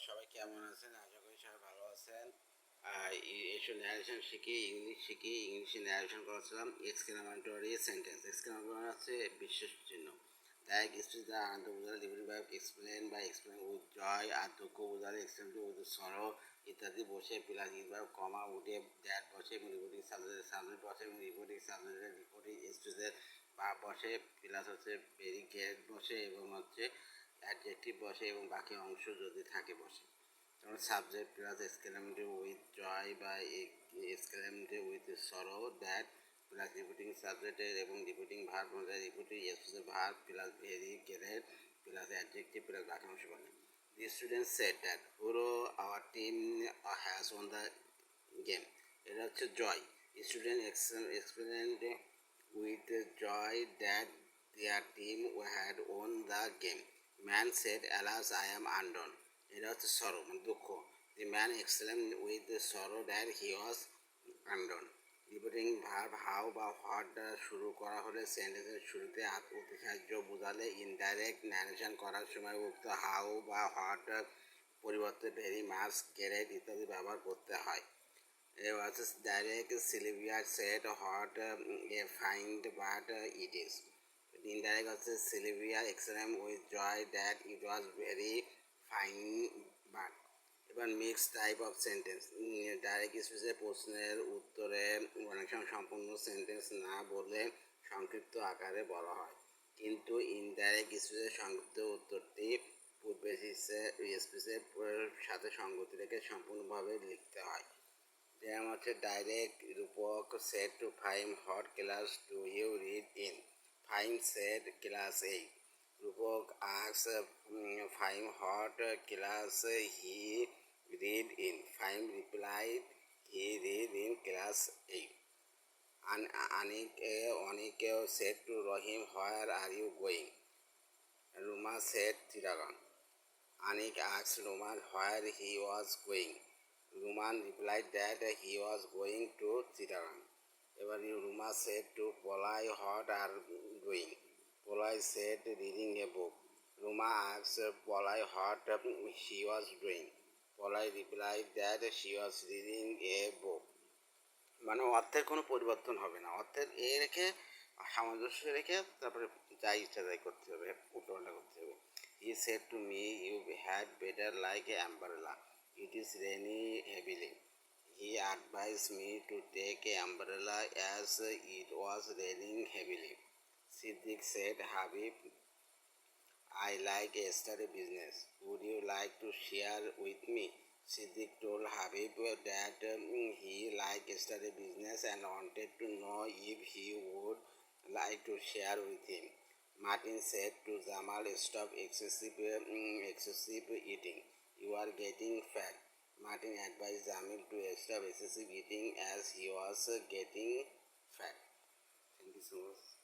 সবাই কেমন আছেন? আশা করি সবাই ভালো আছেন। এসব ন্যারেশন শিখি, ইংলিশ শিখি। ইংলিশে ন্যারেশন করেছিলাম এক্সক্লামেটরি সেন্টেন্স। এক্সক্লামেটরি হচ্ছে বিশেষ চিহ্ন। লাইক স্পিচ দ্য আনন্দ বোঝালে লিভিং ভার্ব এক্সপ্লেন বা এক্সপ্লেন উইথ জয়, আর দুঃখ বোঝালে এক্সপ্লেন উইথ সরো ইত্যাদি বসে প্লাস ইজ ভার্ব কমা উঠে দ্যাট বসে এবং রিপোর্টিং সাবজেক্ট বসে এবং রিপোর্টিং সাবজেক্টের রিপোর্টিং স্পিচের বা বসে প্লাস হচ্ছে ভেরি গ্রেট বসে এবং হচ্ছে অ্যাডজেক্টিভ বসে এবং বাকি অংশ যদি থাকে বসে। যেমন subject plus exclamatory with joy বা exclamatory with sorrow that plus repeating সাবজেক্টের এবং রিপিটিং ভার্ব অনুযায়ী repeating expressive verb plus very great plus adjective plus বাকি অংশ বলে। The student said that hurrah, our team has won the game. এটা হচ্ছে joy. Student explained with joy that their team had won the game. Man said, alas, I am undone. এটা হচ্ছে sorrow মানে দুঃখ। The man exclaimed with sorrow that he was undone. Repeating verb how বা what দ্বারা শুরু করা হলে সেন্টেন্সের শুরুতে অতিসাহায্য বোঝালে ইনডাইরেক্ট ন্যারেশন করার সময় উক্ত হাউ বা হোয়াট পরিবর্তে ভেরি মাছ গ্রেট ইত্যাদি ব্যবহার করতে হয়। Was direct Sylvia said what a find but it is. Indirect হচ্ছে Sylvia exclaimed with joy that it was very fine but. এবার mixed type of sentence. Direct স্পিচে প্রশ্নের উত্তরে অনেক সময় সম্পূর্ণ সেন্টেন্স না বলে সংক্ষিপ্ত আকারে বলা হয়, কিন্তু ইনডাইরেক্ট স্পিচের সংক্ষিপ্ত উত্তরটি পূর্বে স্পিচের সাথে সঙ্গতি রেখে সম্পূর্ণভাবে লিখতে হয়। যেমন হচ্ছে direct Rupak said to Fahim what class do you read in. Fahim said class 8। Rupak asks Fahim what class he read in. Fine replied, he read in class 8. Anik said to Rahim, where are you going? Ruma said, Chittagong. Anik asked Ruman where he was going. Ruman replied that he was going to Chittagong. Ever Ruma said to Polai, what are you doing? Polai said, reading a book. Ruma asked Polai what she was doing. Polai replied that she was reading a book. মানে অর্থের কোনো পরিবর্তন হবে না, অর্থের এ রেখে সামঞ্জস্য রেখে তারপরে যাই ইচ্ছা তাই করতে হবে, উল্টোপাল্টা করতে হবে। He said to me, you had better like an umbrella. It is raining heavily. He advised me to take an umbrella as it was raining heavily. Siddiq said, Habib, I like yesterday business. Would you like to share with me? Siddiq told Habib that he liked yesterday business and wanted to know if he would like to share with him. Martin said to Jamal, stop excessive eating. You are getting fat. Martin advised Jamal to stop excessive eating as he was getting fat. Thank you so much.